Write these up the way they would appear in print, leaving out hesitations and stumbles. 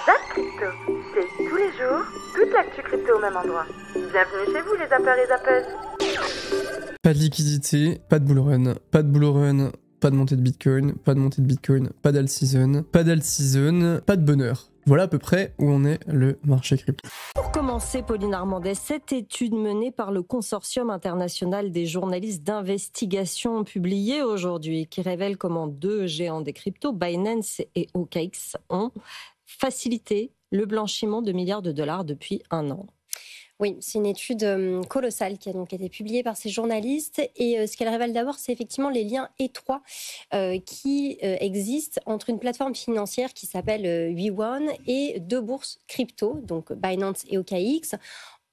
Zap Crypto, c'est tous les jours, toute l'actu crypto au même endroit. Bienvenue chez vous les zappeurs et zappeuses. Pas de liquidité, pas de bull run, pas de bull run, pas de montée de Bitcoin, pas de montée de Bitcoin, pas d'alt season, pas de bonheur. Voilà à peu près où on est le marché crypto. Pour commencer, Pauline Armandais, cette étude menée par le Consortium international des journalistes d'investigation publiée aujourd'hui, qui révèle comment deux géants des cryptos, Binance et OKX, ont facilité le blanchiment de milliards de dollars depuis un an. Oui, c'est une étude colossale qui a donc été publiée par ces journalistes et ce qu'elle révèle d'abord, c'est effectivement les liens étroits qui existent entre une plateforme financière qui s'appelle WeOne et deux bourses crypto, donc Binance et OKX.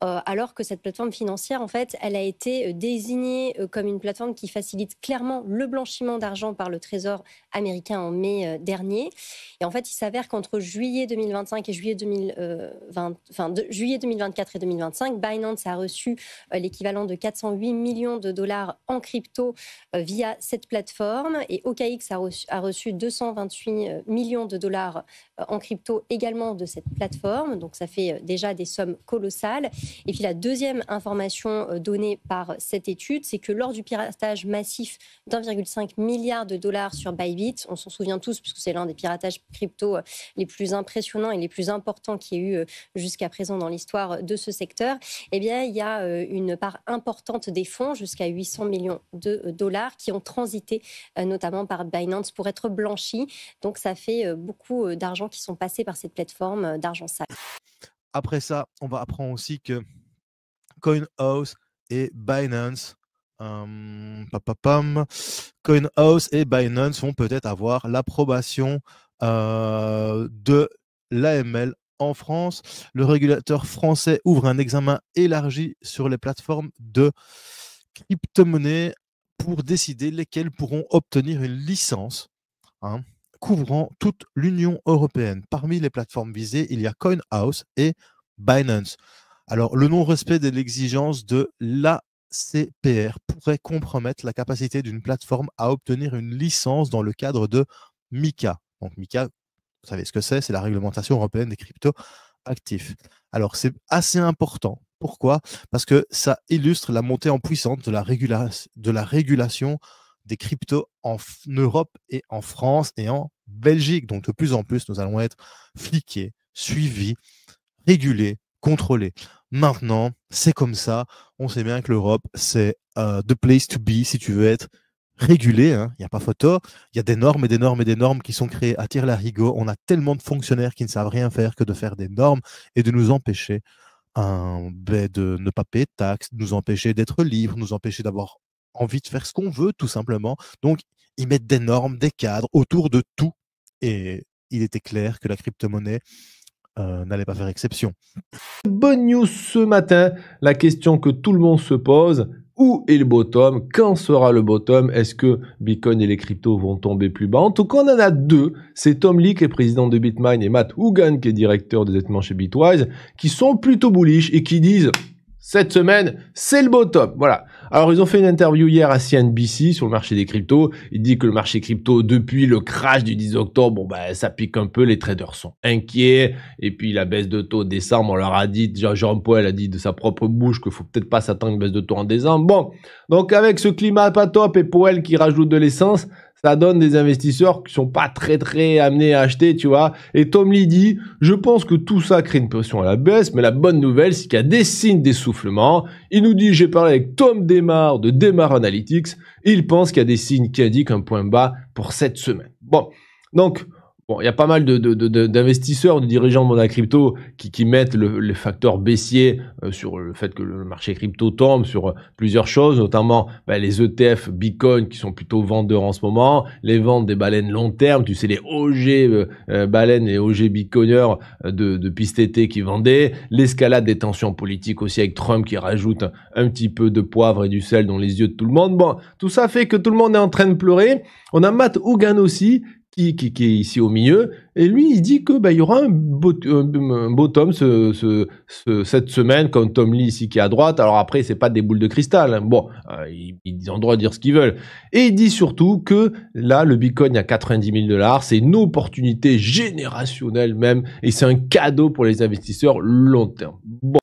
Alors que cette plateforme financière, en fait, elle a été désignée comme une plateforme qui facilite clairement le blanchiment d'argent par le Trésor américain en mai dernier. Et en fait, il s'avère qu'entre juillet 2025 et juillet 2024 et 2025, Binance a reçu l'équivalent de 408 millions de dollars en crypto via cette plateforme. Et OKX a reçu 228 millions de dollars en crypto également de cette plateforme. Donc, ça fait déjà des sommes colossales. Et puis la deuxième information donnée par cette étude, c'est que lors du piratage massif d'1,5 milliard de dollars sur Bybit, on s'en souvient tous puisque c'est l'un des piratages crypto les plus impressionnants et les plus importants qu'il y ait eu jusqu'à présent dans l'histoire de ce secteur, eh bien il y a une part importante des fonds, jusqu'à 800 millions de dollars, qui ont transité notamment par Binance pour être blanchis. Donc ça fait beaucoup d'argent qui sont passés par cette plateforme d'argent sale. Après ça, on va apprendre aussi que CoinHouse et Binance, CoinHouse et Binance vont peut-être avoir l'approbation de l'AML en France. Le régulateur français ouvre un examen élargi sur les plateformes de crypto-monnaies pour décider lesquelles pourront obtenir une licence couvrant toute l'Union européenne. Parmi les plateformes visées, il y a CoinHouse et Binance. Alors, le non-respect de l'exigence de l'ACPR pourrait compromettre la capacité d'une plateforme à obtenir une licence dans le cadre de MiCA. Donc, MiCA, vous savez ce que c'est la réglementation européenne des crypto-actifs. Alors, c'est assez important. Pourquoi? Parce que ça illustre la montée en puissance de la régulation des cryptos en Europe et en France et en Belgique. Donc, de plus en plus, nous allons être fliqués, suivis, régulés, contrôlés. Maintenant, c'est comme ça. On sait bien que l'Europe, c'est the place to be si tu veux être régulé. Il n'y a pas photo. Il y a des normes et des normes et des normes qui sont créées à tire-larigot. On a tellement de fonctionnaires qui ne savent rien faire que de faire des normes et de nous empêcher de ne pas payer de taxes, de nous empêcher d'être libres, nous empêcher d'avoir envie de faire ce qu'on veut, tout simplement. Donc, ils mettent des normes, des cadres autour de tout. Et il était clair que la crypto-monnaie n'allait pas faire exception. Bonne news ce matin, la question que tout le monde se pose, où est le bottom? Quand sera le bottom? Est-ce que Bitcoin et les cryptos vont tomber plus bas? En tout cas, on en a deux. C'est Tom Lee, qui est président de Bitmain, et Matt Hougan, qui est directeur des vêtements chez Bitwise, qui sont plutôt bullish et qui disent: cette semaine, c'est le bottom. Voilà. Alors, ils ont fait une interview hier à CNBC sur le marché des cryptos. Il dit que le marché crypto, depuis le crash du 10 octobre, ça pique un peu. Les traders sont inquiets. Et puis, la baisse de taux décembre, on leur a dit, Jérôme Powell a dit de sa propre bouche qu'il faut peut-être pas s'attendre à une baisse de taux en décembre. Bon. Donc, avec ce climat pas top et Powell qui rajoute de l'essence, ça donne des investisseurs qui sont pas très amenés à acheter, tu vois. Et Tom Lee dit: je pense que tout ça crée une pression à la baisse, mais la bonne nouvelle, c'est qu'il y a des signes d'essoufflement. Il nous dit: j'ai parlé avec Tom Demar de Demar Analytics, et il pense qu'il y a des signes qui indiquent un point bas pour cette semaine. Bon. Donc, il y a pas mal d'investisseurs, de dirigeants de monnaie crypto qui mettent les facteurs baissiers sur le fait que le marché crypto tombe, sur plusieurs choses, notamment les ETF Bitcoin qui sont plutôt vendeurs en ce moment, les ventes des baleines long terme, tu sais, les OG baleines et OG Bitcoiners depuis cet été qui vendaient, l'escalade des tensions politiques aussi avec Trump qui rajoute un petit peu de poivre et du sel dans les yeux de tout le monde. Bon, tout ça fait que tout le monde est en train de pleurer. On a Matt Hougan aussi, qui est ici au milieu, et lui, il dit que il y aura un bottom cette semaine, comme Tom Lee ici qui est à droite. Alors après, c'est pas des boules de cristal. Hein. Bon, ils ont le droit de dire ce qu'ils veulent. Et il dit surtout que là, le Bitcoin à 90 000 $, c'est une opportunité générationnelle même, et c'est un cadeau pour les investisseurs long terme. Bon.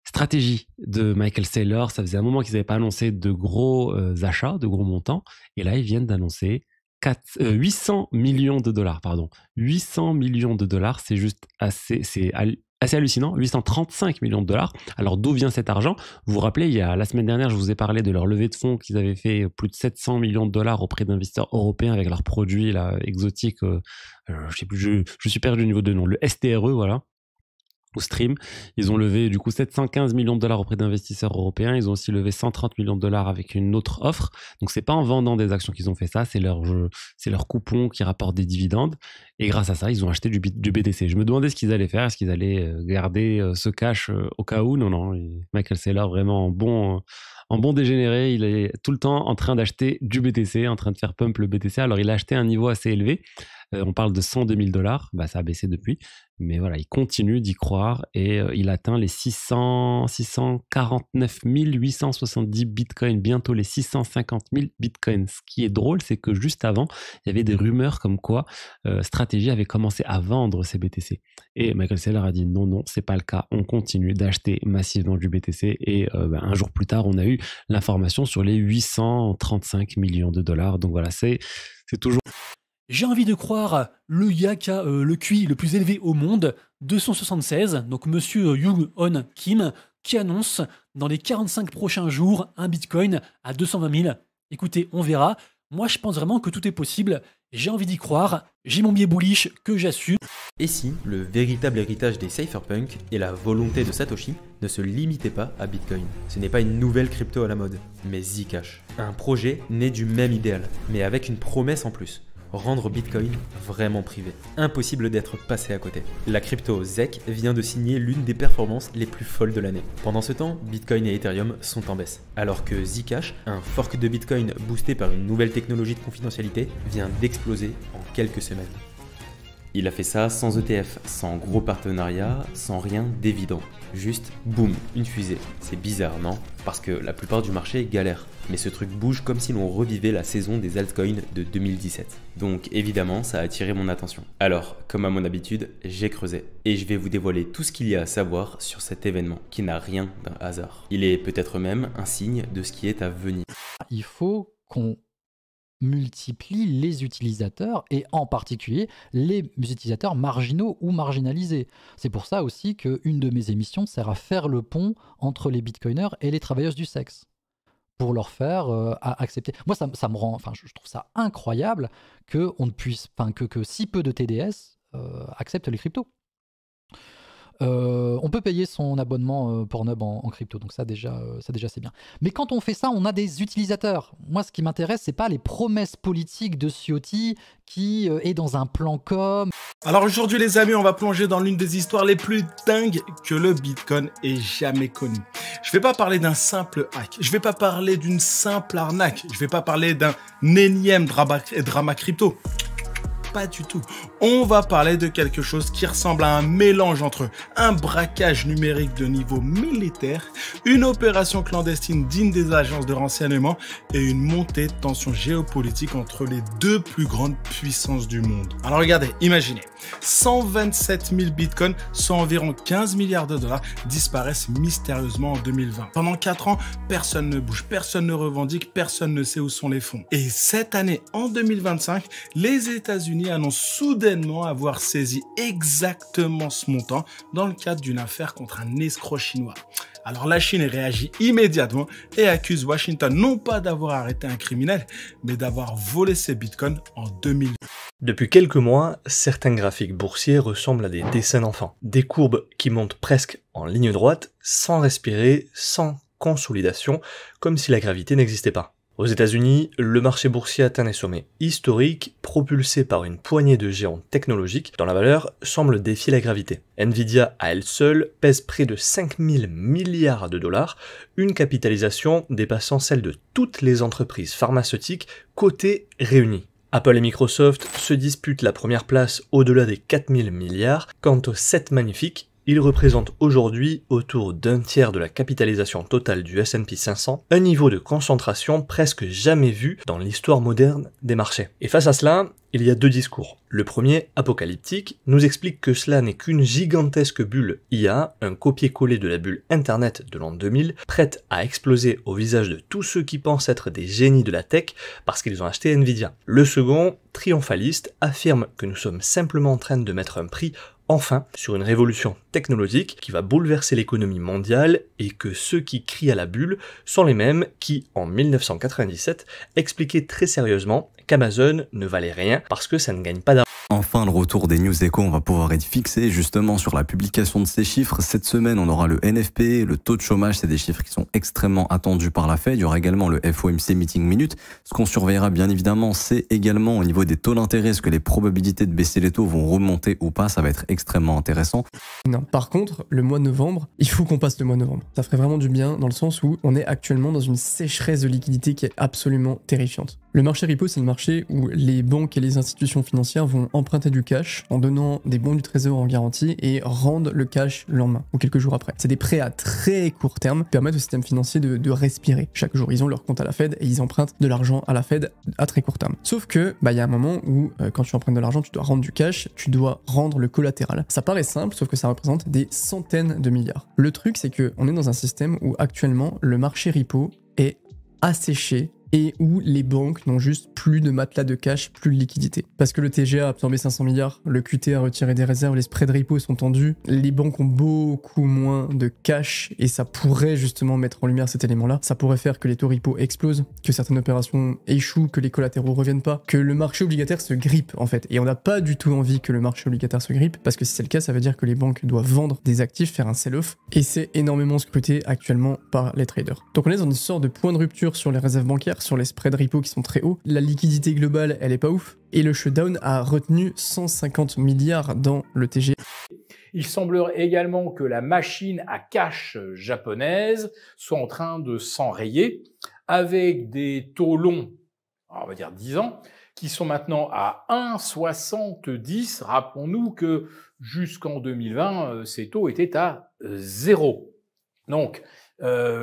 Stratégie de Michael Saylor, ça faisait un moment qu'ils n'avaient pas annoncé de gros achats, de gros montants, et là ils viennent d'annoncer 800 millions de dollars, pardon. 800 millions de dollars, c'est juste assez hallucinant. 835 millions de dollars. Alors d'où vient cet argent? Vous vous rappelez, la semaine dernière, je vous ai parlé de leur levée de fonds qu'ils avaient fait plus de 700 millions de dollars auprès d'investisseurs européens avec leurs produits là, exotiques. Je sais plus, je suis perdu au niveau de nom. Le STRE, voilà. Au stream, ils ont levé du coup 715 millions de dollars auprès d'investisseurs européens. Ils ont aussi levé 130 millions de dollars avec une autre offre. Donc c'est pas en vendant des actions qu'ils ont fait ça, c'est leur coupon qui rapporte des dividendes. Et grâce à ça, ils ont acheté du BTC. Je me demandais ce qu'ils allaient faire, est-ce qu'ils allaient garder ce cash au cas où. Non. Michael Saylor vraiment en bon dégénéré, il est tout le temps en train d'acheter du BTC, en train de faire pump le BTC. Alors il a acheté à un niveau assez élevé. On parle de 102 000 $, ça a baissé depuis, mais voilà, il continue d'y croire et il atteint les 649 870 bitcoins, bientôt les 650 000 bitcoins. Ce qui est drôle, c'est que juste avant, il y avait des rumeurs comme quoi Strategy avait commencé à vendre ses BTC. Et Michael Saylor a dit non, c'est pas le cas, on continue d'acheter massivement du BTC et un jour plus tard, on a eu l'information sur les 835 millions de dollars. Donc voilà, c'est toujours... J'ai envie de croire le gars qui a le QI le plus élevé au monde, 276, donc monsieur Young-Hon Kim, qui annonce dans les 45 prochains jours un bitcoin à 220 000. Écoutez, on verra. Moi, je pense vraiment que tout est possible. J'ai envie d'y croire. J'ai mon biais bullish que j'assume. Et si le véritable héritage des cypherpunks et la volonté de Satoshi ne se limitaient pas à Bitcoin? Ce n'est pas une nouvelle crypto à la mode, mais Zcash. Un projet né du même idéal, mais avec une promesse en plus. Rendre Bitcoin vraiment privé. Impossible d'être passé à côté. La crypto ZEC vient de signer l'une des performances les plus folles de l'année. Pendant ce temps, Bitcoin et Ethereum sont en baisse. Alors que Zcash, un fork de Bitcoin boosté par une nouvelle technologie de confidentialité, vient d'exploser en quelques semaines. Il a fait ça sans ETF, sans gros partenariat, sans rien d'évident. Juste, boum, une fusée. C'est bizarre, non? Parce que la plupart du marché galère. Mais ce truc bouge comme si l'on revivait la saison des altcoins de 2017. Donc évidemment, ça a attiré mon attention. Alors, comme à mon habitude, j'ai creusé. Et je vais vous dévoiler tout ce qu'il y a à savoir sur cet événement, qui n'a rien d'un hasard. Il est peut-être même un signe de ce qui est à venir. Il faut qu'on multiplie les utilisateurs et en particulier les utilisateurs marginaux ou marginalisés. C'est pour ça aussi qu'une de mes émissions sert à faire le pont entre les bitcoiners et les travailleuses du sexe pour leur faire accepter. Moi, ça me rend, je trouve ça incroyable que on ne puisse, que si peu de TDS acceptent les cryptos. On peut payer son abonnement Pornhub en crypto, donc ça déjà c'est bien. Mais quand on fait ça, on a des utilisateurs. Moi, ce qui m'intéresse, c'est pas les promesses politiques de Ciotti qui est dans un plan com. Alors aujourd'hui les amis, on va plonger dans l'une des histoires les plus dingues que le Bitcoin ait jamais connue. Je vais pas parler d'un simple hack, je vais pas parler d'une simple arnaque, je vais pas parler d'un énième drama crypto. Pas du tout. On va parler de quelque chose qui ressemble à un mélange entre un braquage numérique de niveau militaire, une opération clandestine digne des agences de renseignement et une montée de tensions géopolitiques entre les deux plus grandes puissances du monde. Alors regardez, imaginez, 127 000 bitcoins, soit environ 15 milliards de dollars, disparaissent mystérieusement en 2020. Pendant 4 ans, personne ne bouge, personne ne revendique, personne ne sait où sont les fonds. Et cette année, en 2025, les États-Unis annoncent soudainement avoir saisi exactement ce montant dans le cadre d'une affaire contre un escroc chinois. Alors la Chine réagit immédiatement et accuse Washington non pas d'avoir arrêté un criminel, mais d'avoir volé ses bitcoins en 2020. Depuis quelques mois, certains graphiques boursiers ressemblent à des dessins d'enfants. Des courbes qui montent presque en ligne droite, sans respirer, sans consolidation, comme si la gravité n'existait pas. Aux États-Unis, le marché boursier atteint des sommets historiques, propulsés par une poignée de géants technologiques dont la valeur semble défier la gravité. Nvidia, à elle seule, pèse près de 5 000 milliards de dollars, une capitalisation dépassant celle de toutes les entreprises pharmaceutiques cotées réunies. Apple et Microsoft se disputent la première place au-delà des 4000 milliards. Quant aux 7 magnifiques, ils représentent aujourd'hui autour d'un tiers de la capitalisation totale du S&P 500, un niveau de concentration presque jamais vu dans l'histoire moderne des marchés. Et face à cela, il y a deux discours. Le premier, apocalyptique, nous explique que cela n'est qu'une gigantesque bulle IA, un copier-coller de la bulle Internet de l'an 2000, prête à exploser au visage de tous ceux qui pensent être des génies de la tech parce qu'ils ont acheté Nvidia. Le second, triomphaliste, affirme que nous sommes simplement en train de mettre un prix enfin sur une révolution technologique qui va bouleverser l'économie mondiale et que ceux qui crient à la bulle sont les mêmes qui, en 1997, expliquaient très sérieusement qu'Amazon ne valait rien parce que ça ne gagne pas d'argent. Enfin, le retour des news éco, on va pouvoir être fixé justement sur la publication de ces chiffres. Cette semaine, on aura le NFP, le taux de chômage, c'est des chiffres qui sont extrêmement attendus par la Fed. Il y aura également le FOMC Meeting Minute. Ce qu'on surveillera bien évidemment, c'est également au niveau des taux d'intérêt, est-ce que les probabilités de baisser les taux vont remonter ou pas. Ça va être extrêmement intéressant. Non, par contre, le mois de novembre, il faut qu'on passe le mois de novembre. Ça ferait vraiment du bien dans le sens où on est actuellement dans une sécheresse de liquidité qui est absolument terrifiante. Le marché repo, c'est le marché où les banques et les institutions financières vont emprunter du cash en donnant des bons du trésor en garantie et rendent le cash le lendemain ou quelques jours après. C'est des prêts à très court terme qui permettent au système financier de respirer. Chaque jour, ils ont leur compte à la Fed et ils empruntent de l'argent à la Fed à très court terme. Sauf que, il y a un moment où quand tu empruntes de l'argent, tu dois rendre du cash, tu dois rendre le collatéral. Ça paraît simple, sauf que ça représente des centaines de milliards. Le truc, c'est que on est dans un système où actuellement, le marché repo est asséché et où les banques n'ont juste plus de matelas de cash, plus de liquidité. Parce que le TGA a absorbé 500 milliards, le QT a retiré des réserves, les spreads repo sont tendus, les banques ont beaucoup moins de cash et ça pourrait justement mettre en lumière cet élément-là. Ça pourrait faire que les taux repo explosent, que certaines opérations échouent, que les collatéraux reviennent pas, que le marché obligataire se grippe en fait. Et on n'a pas du tout envie que le marché obligataire se grippe parce que si c'est le cas, ça veut dire que les banques doivent vendre des actifs, faire un sell-off et c'est énormément scruté actuellement par les traders. Donc on est dans une sorte de point de rupture sur les réserves bancaires, sur les spreads repo qui sont très hauts. La liquidité globale, elle est pas ouf. Et le shutdown a retenu 150 milliards dans le TGA. Il semblerait également que la machine à cash japonaise soit en train de s'enrayer avec des taux longs, on va dire 10 ans, qui sont maintenant à 1,70. Rappelons-nous que jusqu'en 2020, ces taux étaient à 0. Donc,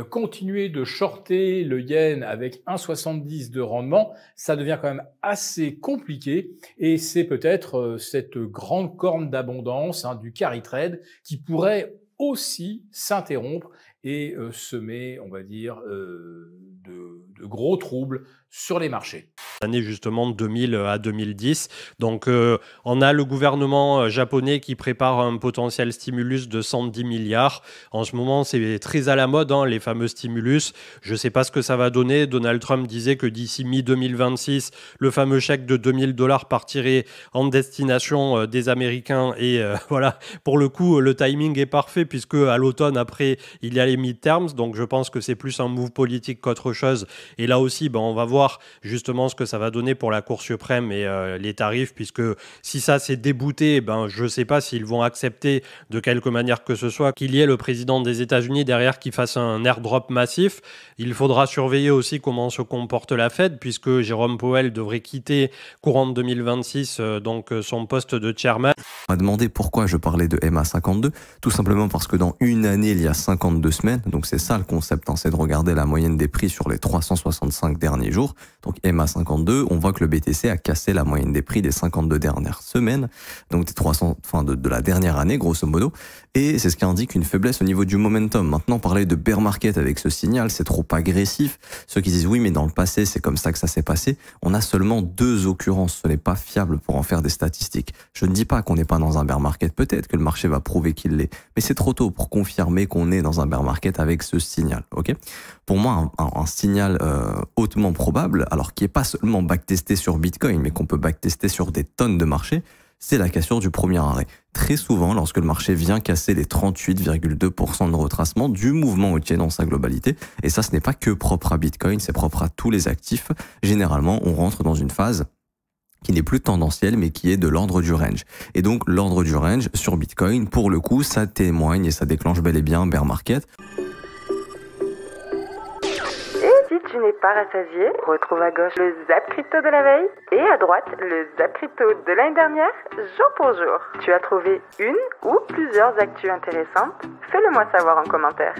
continuer de shorter le yen avec 1,70 de rendement, ça devient quand même assez compliqué et c'est peut-être cette grande corne d'abondance du carry trade qui pourrait aussi s'interrompre et semer, on va dire, de gros troubles sur les marchés. L'année justement de 2000 à 2010. Donc on a le gouvernement japonais qui prépare un potentiel stimulus de 110 milliards. En ce moment, c'est très à la mode, les fameux stimulus. Je ne sais pas ce que ça va donner. Donald Trump disait que d'ici mi-2026, le fameux chèque de $2000 partirait en destination des Américains. Et voilà, pour le coup, le timing est parfait puisque à l'automne, après, il y a les midterms. Donc je pense que c'est plus un move politique qu'autre chose. Et là aussi, on va voir justement ce que ça va donner pour la Cour suprême et les tarifs, puisque si ça s'est débouté, je ne sais pas s'ils vont accepter de quelque manière que ce soit qu'il y ait le président des États-Unis derrière qui fasse un airdrop massif. Il faudra surveiller aussi comment se comporte la Fed, puisque Jérôme Powell devrait quitter courant de 2026 donc son poste de chairman. On m'a demandé pourquoi je parlais de MA52, tout simplement parce que dans une année, il y a 52 semaines, donc c'est ça le concept, c'est de regarder la moyenne des prix sur les 365 derniers jours. Donc MA52, on voit que le BTC a cassé la moyenne des prix des 52 dernières semaines, donc des 300, de la dernière année, grosso modo, et c'est ce qui indique une faiblesse au niveau du momentum. Maintenant, parler de bear market avec ce signal, c'est trop agressif. Ceux qui disent oui, mais dans le passé, c'est comme ça que ça s'est passé, on a seulement 2 occurrences, ce n'est pas fiable pour en faire des statistiques. Je ne dis pas qu'on n'est pas dans un bear market, peut-être que le marché va prouver qu'il l'est, mais c'est trop tôt pour confirmer qu'on est dans un bear market avec ce signal, ok ? Pour moi, un signal hautement probable, alors qui n'est pas seulement backtesté sur Bitcoin, mais qu'on peut backtester sur des tonnes de marchés, c'est la cassure du premier arrêt. Très souvent, lorsque le marché vient casser les 38,2% de retracement du mouvement haussier dans sa globalité, et ça, ce n'est pas que propre à Bitcoin, c'est propre à tous les actifs, généralement, on rentre dans une phase qui n'est plus tendancielle, mais qui est de l'ordre du range. Et donc, l'ordre du range sur Bitcoin, pour le coup, ça témoigne et ça déclenche bel et bien un bear market. tu n'es pas rassasié, retrouve à gauche le Zap Crypto de la veille et à droite le Zap Crypto de l'année dernière, jour pour jour. Tu as trouvé une ou plusieurs actus intéressantes? Fais-le moi savoir en commentaire.